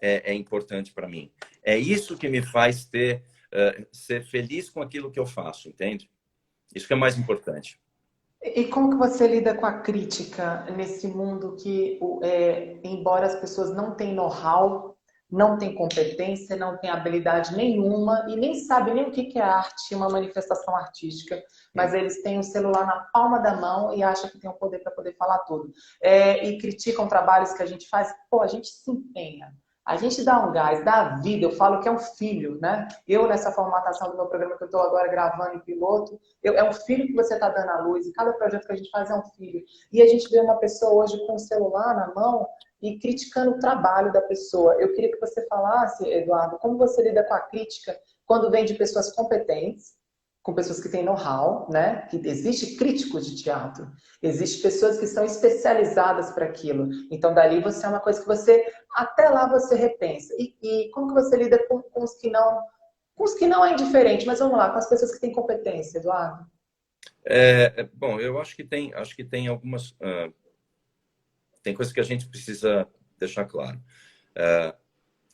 é importante para mim. É isso que me faz ser feliz com aquilo que eu faço, entende? Isso que é mais importante. E como que você lida com a crítica nesse mundo que, embora as pessoas não tenham know-how, não têm competência, não têm habilidade nenhuma e nem sabem nem o que é arte, uma manifestação artística, mas eles têm o celular na palma da mão e acham que tem o poder para poder falar tudo. E criticam trabalhos que a gente faz, pô, a gente se empenha. A gente dá um gás, dá vida, eu falo que é um filho, né? Eu, nessa formatação do meu programa que eu estou agora gravando em piloto, é um filho que você está dando à luz, e cada projeto que a gente faz é um filho. E a gente vê uma pessoa hoje com o celular na mão e criticando o trabalho da pessoa. Eu queria que você falasse, Eduardo, como você lida com a crítica quando vem de pessoas competentes, com pessoas que têm know-how, né? Que existe críticos de teatro, existe pessoas que são especializadas para aquilo. Então, dali você é uma coisa que você, até lá você repensa. E como que você lida com os que não é indiferente, mas vamos lá, com as pessoas que têm competência, Eduardo? Bom, eu acho que tem algumas, tem coisas que a gente precisa deixar claro.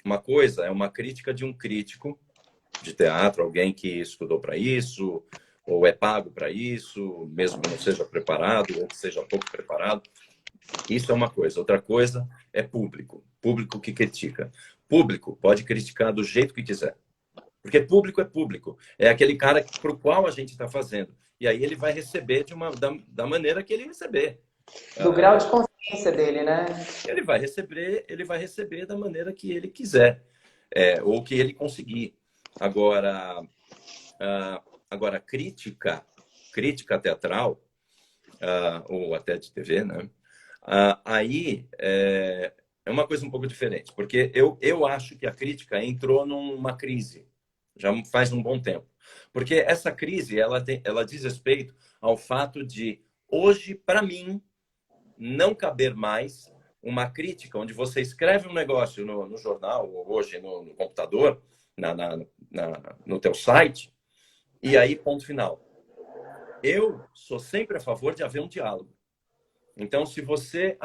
Uma coisa é uma crítica de um crítico de teatro, alguém que estudou para isso, ou é pago para isso, mesmo que não seja preparado, ou que seja pouco preparado. Isso é uma coisa. Outra coisa é público. Público que critica. Público pode criticar do jeito que quiser. Porque público é público. É aquele cara para o qual a gente está fazendo. E aí ele vai receber da maneira que ele receber. Do grau de consciência dele, né? Ele vai receber da maneira que ele quiser. Ou que ele conseguir. Agora, crítica teatral, ou até de TV, né? Aí é uma coisa um pouco diferente, porque eu acho que a crítica entrou numa crise, já faz um bom tempo. Porque essa crise, ela diz respeito ao fato de, hoje, para mim, não caber mais uma crítica onde você escreve um negócio no jornal, ou hoje no computador, no teu site, e aí, ponto final. Eu sou sempre a favor de haver um diálogo. Então, se você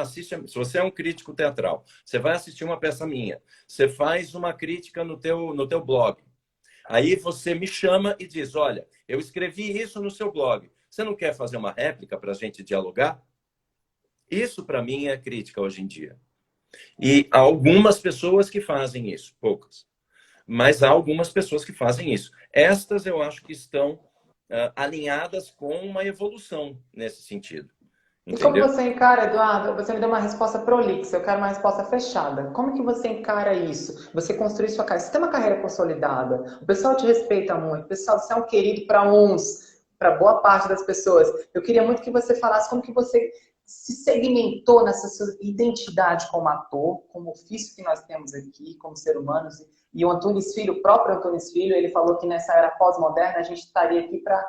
é um crítico teatral, você vai assistir uma peça minha, você faz uma crítica no teu blog, aí você me chama e diz, olha, eu escrevi isso no seu blog, você não quer fazer uma réplica para a gente dialogar? Isso, para mim, é crítica hoje em dia. E há algumas pessoas que fazem isso, poucas. Mas há algumas pessoas que fazem isso. Estas, eu acho que estão alinhadas com uma evolução nesse sentido. Entendeu? E como você encara, Eduardo? Você me deu uma resposta prolixa, eu quero uma resposta fechada. Como que você encara isso? Você construir sua carreira, você tem uma carreira consolidada, o pessoal te respeita muito, o pessoal, você é um querido para uns, para boa parte das pessoas. Eu queria muito que você falasse como que você se segmentou nessa sua identidade como ator, como ofício que nós temos aqui, como ser humanos. E o Antunes Filho, o próprio Antunes Filho, ele falou que nessa era pós-moderna a gente estaria aqui para...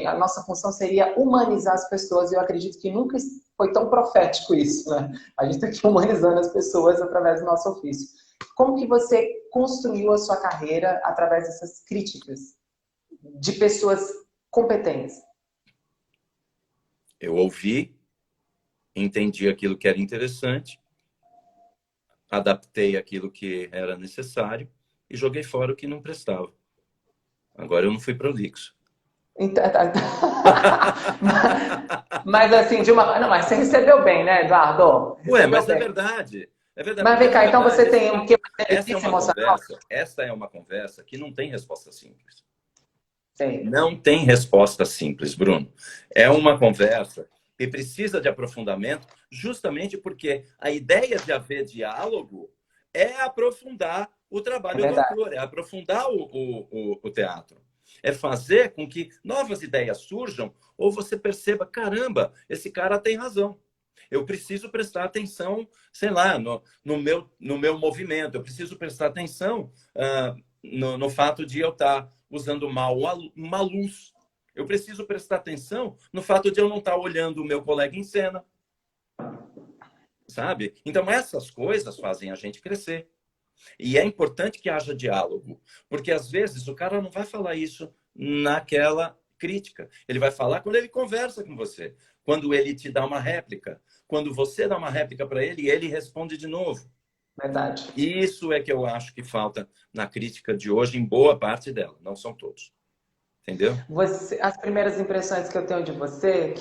A nossa função seria humanizar as pessoas, e eu acredito que nunca foi tão profético isso, né? A gente está aqui humanizando as pessoas através do nosso ofício. Como que você construiu a sua carreira através dessas críticas de pessoas competentes? Eu ouvi, entendi aquilo que era interessante, adaptei aquilo que era necessário e joguei fora o que não prestava. Agora eu não fui prolixo. Mas assim, não, mas você recebeu bem, né, Eduardo? Ué, mas é verdade. É verdade. Mas vem cá, então você tem um que essa é uma conversa que não tem resposta simples. Sim. Não tem resposta simples, Bruno. É uma conversa que precisa de aprofundamento, justamente porque a ideia de haver diálogo é aprofundar o trabalho do ator, é aprofundar o teatro. É fazer com que novas ideias surjam ou você perceba, caramba, esse cara tem razão. Eu preciso prestar atenção, sei lá, no meu movimento. Eu preciso prestar atenção no fato de eu estar usando mal uma luz. Eu preciso prestar atenção no fato de eu não estar olhando o meu colega em cena. Sabe? Então, essas coisas fazem a gente crescer. E é importante que haja diálogo, porque às vezes o cara não vai falar isso naquela crítica. Ele vai falar quando ele conversa com você, quando ele te dá uma réplica, quando você dá uma réplica para ele e ele responde de novo. Verdade. Isso é que eu acho que falta na crítica de hoje, em boa parte dela, não são todos. Entendeu? As primeiras impressões que eu tenho de você,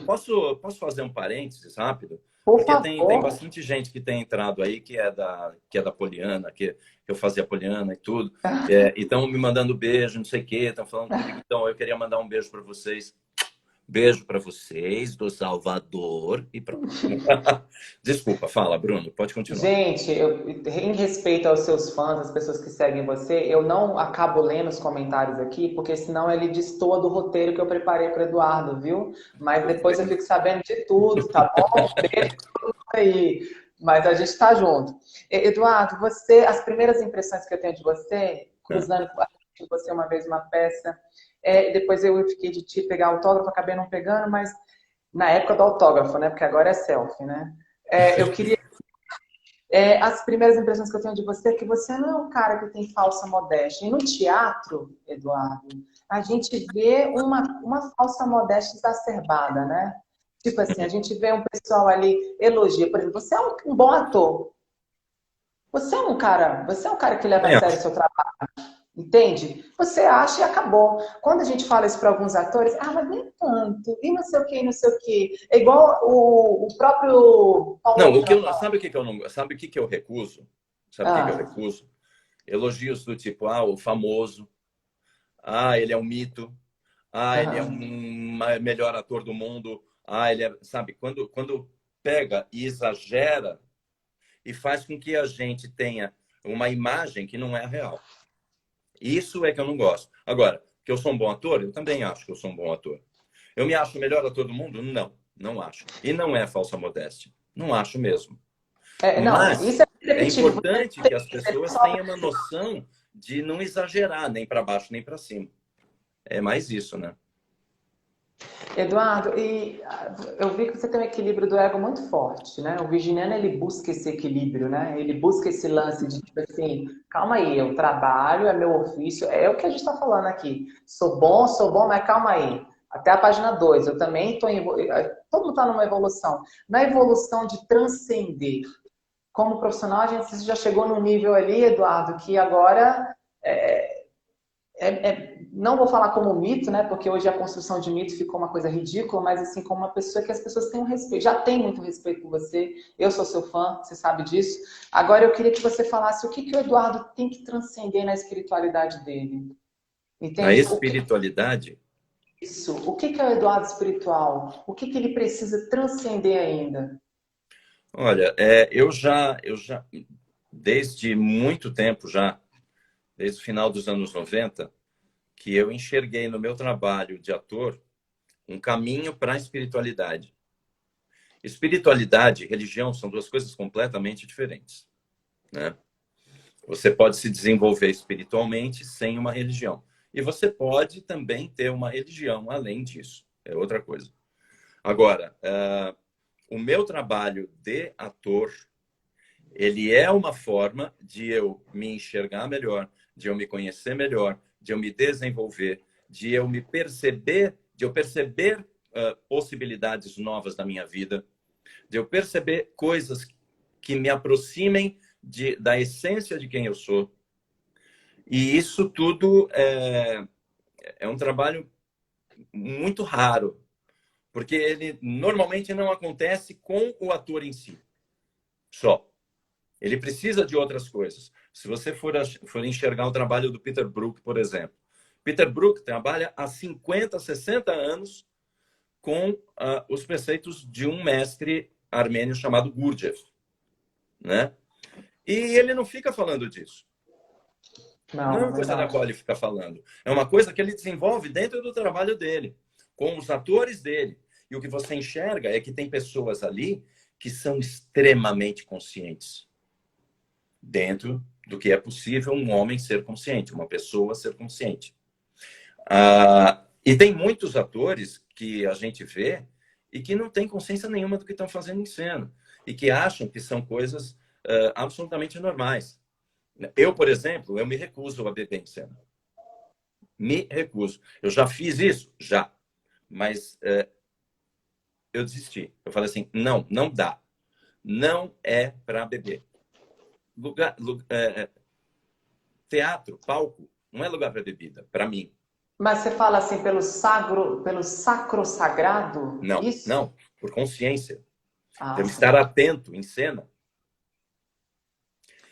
Posso fazer um parênteses rápido? Por Porque favor. tem bastante gente que tem entrado aí que é da Poliana, que eu fazia Poliana e tudo. E estão me mandando beijo, não sei o quê, estão falando comigo. Então, eu queria mandar um beijo para vocês. Beijo para vocês do Salvador e pronto. Desculpa, fala, Bruno, pode continuar. Gente, em respeito aos seus fãs, as pessoas que seguem você, eu não acabo lendo os comentários aqui, porque senão ele destoa do roteiro que eu preparei para Eduardo, viu? Mas depois eu fico sabendo de tudo, tá bom? Beijo aí. Mas a gente está junto. Eduardo, você, as primeiras impressões que eu tenho de você, cruzando com você uma vez uma peça, depois eu fiquei de te pegar autógrafo, acabei não pegando, mas na época do autógrafo, né? Porque agora é selfie, né? Eu queria as primeiras impressões que eu tenho de você é que você não é um cara que tem falsa modéstia. E no teatro, Eduardo, a gente vê uma falsa modéstia exacerbada, né? Tipo assim, a gente vê um pessoal ali elogia. Por exemplo, você é um bom ator. Você é um cara que leva a sério o seu trabalho. Entende? Você acha e acabou. Quando a gente fala isso para alguns atores, mas nem tanto, e não sei o que, não sei o que. É igual o próprio Paulo. Não, sabe o que eu não, sabe o que eu recuso? Sabe o que eu recuso? Elogios do tipo, o famoso, ele é um mito, ele é um melhor ator do mundo, ele é, sabe, quando pega e exagera e faz com que a gente tenha uma imagem que não é real. Isso é que eu não gosto. Agora, que eu sou um bom ator, eu também acho que eu sou um bom ator. Eu me acho o melhor ator do mundo? Não, não acho. E não é falsa modéstia. Não acho mesmo. Mas isso é importante que as pessoas tenham uma noção de não exagerar nem para baixo nem para cima. É mais isso, né? Eduardo, e eu vi que você tem um equilíbrio do ego muito forte, né? O virginiano, ele busca esse equilíbrio, né? Ele busca esse lance de, tipo assim, calma aí, eu trabalho, é meu ofício, é o que a gente está falando aqui. Sou bom, mas calma aí. Até a página 2, eu também estou todo mundo está numa evolução. Na evolução de transcender. Como profissional, a gente já chegou num nível ali, Eduardo, que agora não vou falar como mito, né? Porque hoje a construção de mito ficou uma coisa ridícula, mas assim, como uma pessoa que as pessoas têm um respeito, já tem muito respeito por você. Eu sou seu fã, você sabe disso. Agora eu queria que você falasse o que o Eduardo tem que transcender na espiritualidade dele. Entende? Na espiritualidade? Isso. O que é o Eduardo espiritual? O que ele precisa transcender ainda? Olha, eu já, desde muito tempo já, desde o final dos anos 90, que eu enxerguei no meu trabalho de ator um caminho para a espiritualidade. Espiritualidade e religião são duas coisas completamente diferentes, né? Você pode se desenvolver espiritualmente sem uma religião. E você pode também ter uma religião além disso. É outra coisa. Agora, o meu trabalho de ator, ele é uma forma de eu me enxergar melhor, de eu me conhecer melhor, de eu me desenvolver, de eu me perceber, de eu perceber possibilidades novas da minha vida, de eu perceber coisas que me aproximem da essência de quem eu sou. E isso tudo é um trabalho muito raro, porque ele normalmente não acontece com o ator em si, só. Ele precisa de outras coisas. Se você for enxergar o trabalho do Peter Brook, por exemplo. Peter Brook trabalha há 50, 60 anos com os preceitos de um mestre armênio chamado Gurdjieff, né? E ele não fica falando disso. Não é uma coisa da qual ele fica falando. É uma coisa que ele desenvolve dentro do trabalho dele, com os atores dele. E o que você enxerga é que tem pessoas ali que são extremamente conscientes dentro do que é possível um homem ser consciente, uma pessoa ser consciente. E tem muitos atores que a gente vê e que não têm consciência nenhuma do que estão fazendo em cena e que acham que são coisas absolutamente normais. Eu, por exemplo, eu me recuso a beber em cena. Me recuso. Eu já fiz isso? Já. Mas eu desisti. Eu falei assim, não dá. Não é para beber. Teatro, palco, não é lugar para bebida, para mim. Mas você fala assim pelo sacro sagrado? Não, isso? não, por consciência. Temos que estar atento em cena.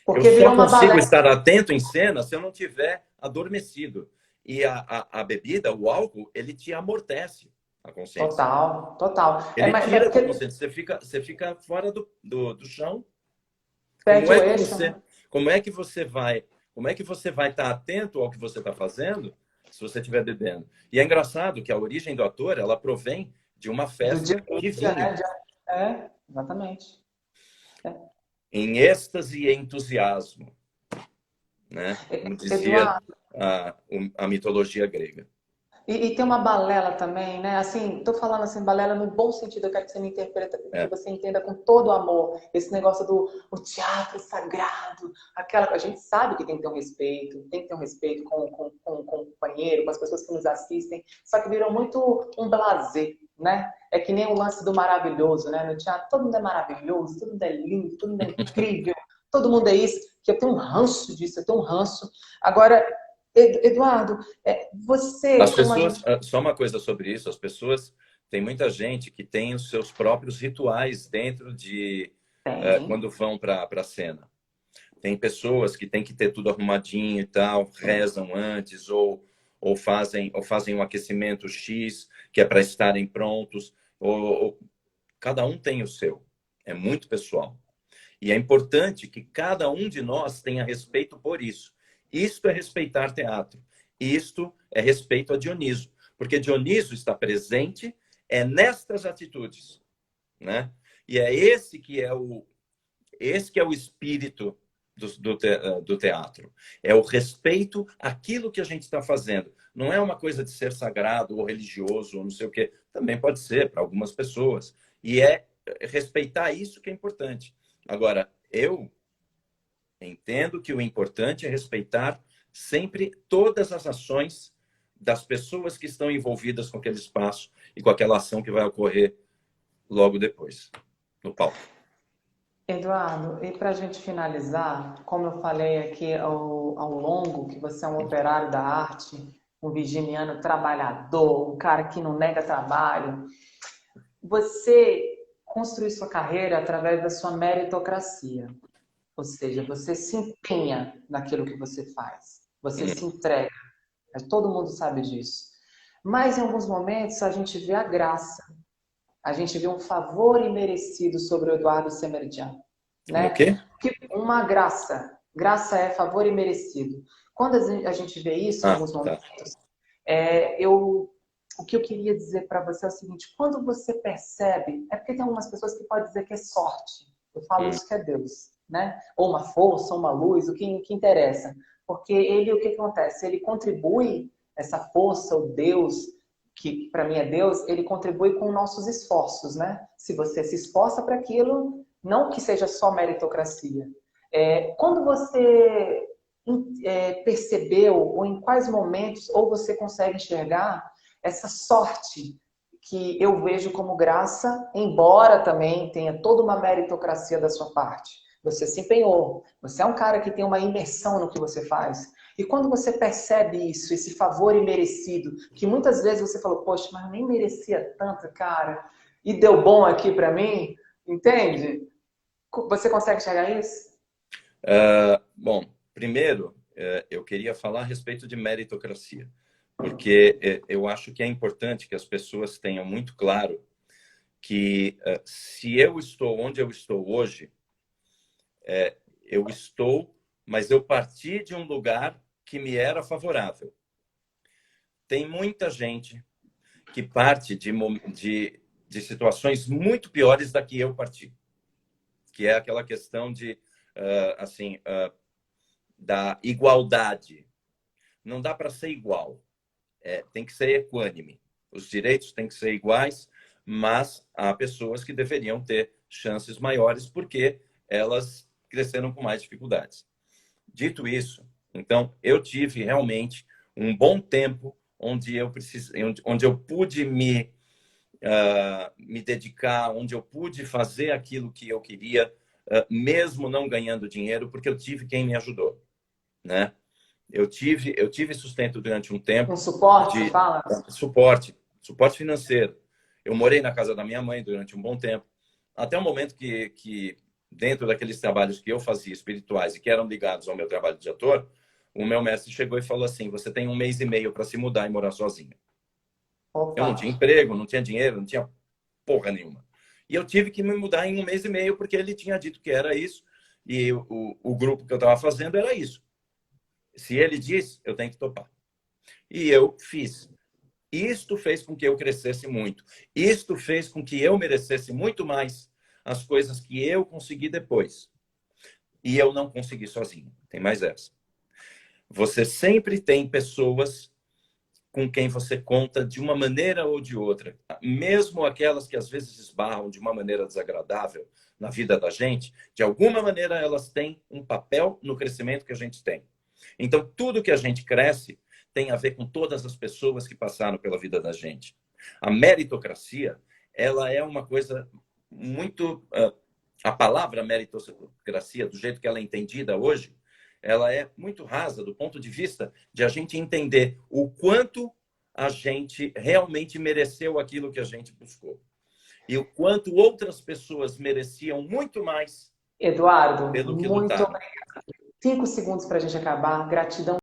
Porque eu só consigo estar atento em cena se eu não tiver adormecido. E a bebida, o álcool, ele te amortece. a consciência. Total, total. Ele Mas tira da porque consciência, você fica fora do chão. perde o eixo, né? Como é que você vai, como é que você vai estar atento ao que você está fazendo se você estiver bebendo? E é engraçado que a origem do ator, ela provém de uma Do dia festa de a vinho, dia, né? Exatamente. É. em êxtase e entusiasmo, né? Como dizia Eduardo, a mitologia grega. e tem uma balela também, né? Assim, tô falando assim, balela no bom sentido, eu quero que você me interpreta, que É. você entenda com todo amor. Esse negócio do o teatro sagrado, aquela. A gente sabe que tem que ter um respeito, tem que ter um respeito com o companheiro, com as pessoas que nos assistem, só que virou muito um blasé, né? É que nem o lance do maravilhoso, né? No teatro, todo mundo é maravilhoso, todo mundo é lindo, todo mundo é incrível, todo mundo é isso, que eu tenho um ranço disso, eu tenho um ranço. Agora, Eduardo, As você, como a pessoas, gente só uma coisa sobre isso, as pessoas, tem muita gente que tem os seus próprios rituais dentro de, tem, quando vão para a cena. Tem pessoas que têm que ter tudo arrumadinho e tal, rezam antes ou fazem um aquecimento X, que é para estarem prontos. Cada um tem o seu. É muito pessoal. E é importante que cada um de nós tenha respeito por isso. Isto é respeitar teatro. Isto é respeito a Dioniso. Porque Dioniso está presente nestas atitudes, né? E é esse que é o espírito do teatro. É o respeito àquilo que a gente está fazendo. Não é uma coisa de ser sagrado ou religioso, ou não sei o quê. Também pode ser para algumas pessoas. E é respeitar isso que é importante. Agora, eu entendo que o importante é respeitar sempre todas as ações das pessoas que estão envolvidas com aquele espaço e com aquela ação que vai ocorrer logo depois, no palco. Eduardo, e para a gente finalizar, como eu falei aqui ao longo, que você é um operário da arte, um virginiano trabalhador, um cara que não nega trabalho, você construiu sua carreira através da sua meritocracia. Ou seja, você se empenha naquilo que você faz. Você se entrega. Todo mundo sabe disso. Mas em alguns momentos a gente vê a graça. A gente vê um favor imerecido sobre o Eduardo Semerjian, Como o né? quê? Uma graça. Graça é favor imerecido. Quando a gente vê isso em Ah, alguns tá. momentos, o que eu queria dizer para você é o seguinte: quando você percebe, é porque tem algumas pessoas que podem dizer que é sorte. Eu falo Hum, isso que é Deus, né? Ou uma força, ou uma luz, o que interessa. Porque ele, o que acontece? Ele contribui, essa força, o Deus, que para mim é Deus, ele contribui com nossos esforços, né? Se você se esforça para aquilo, não que seja só meritocracia. Quando você percebeu, ou em quais momentos, ou você consegue enxergar essa sorte que eu vejo como graça, embora também tenha toda uma meritocracia da sua parte. Você se empenhou, você é um cara que tem uma imersão no que você faz. E quando você percebe isso, esse favor imerecido, que muitas vezes você falou, poxa, mas eu nem merecia tanto, cara, e deu bom aqui para mim, entende? Você consegue enxergar isso? Bom, primeiro, eu queria falar a respeito de meritocracia, porque eu acho que é importante que as pessoas tenham muito claro que se eu estou onde eu estou hoje, eu estou, mas eu parti de um lugar que me era favorável. Tem muita gente que parte de situações muito piores da que eu parti, que é aquela questão de, assim, da igualdade. Não dá para ser igual, tem que ser equânime. Os direitos têm que ser iguais, mas há pessoas que deveriam ter chances maiores porque elas cresceram com mais dificuldades. Dito isso, então, eu tive realmente um bom tempo onde eu pude me dedicar, onde eu pude fazer aquilo que eu queria, mesmo não ganhando dinheiro, porque eu tive quem me ajudou, né? Eu tive sustento durante um Um tempo suporte, você de fala? suporte financeiro. Eu morei na casa da minha mãe durante um bom tempo, até o momento que dentro daqueles trabalhos que eu fazia espirituais e que eram ligados ao meu trabalho de ator, o meu mestre chegou e falou assim: você tem 1 mês e meio para se mudar e morar sozinho. Eu não tinha emprego, não tinha dinheiro, não tinha porra nenhuma. E eu tive que me mudar em 1 mês e meio, porque ele tinha dito que era isso. E o grupo que eu estava fazendo era isso. Se ele disse, eu tenho que topar. E eu fiz. Isto fez com que eu crescesse muito. Isto fez com que eu merecesse muito mais as coisas que eu consegui depois. E eu não consegui sozinho. Tem mais essa. Você sempre tem pessoas com quem você conta de uma maneira ou de outra. Mesmo aquelas que às vezes esbarram de uma maneira desagradável na vida da gente, de alguma maneira elas têm um papel no crescimento que a gente tem. Então, tudo que a gente cresce tem a ver com todas as pessoas que passaram pela vida da gente. A meritocracia, ela é uma coisa muito... A palavra meritocracia, do jeito que ela é entendida hoje, ela é muito rasa do ponto de vista de a gente entender o quanto a gente realmente mereceu aquilo que a gente buscou. E o quanto outras pessoas mereciam muito mais, Eduardo, pelo que muito lutaram. obrigada. 5 segundos para a gente acabar. Gratidão.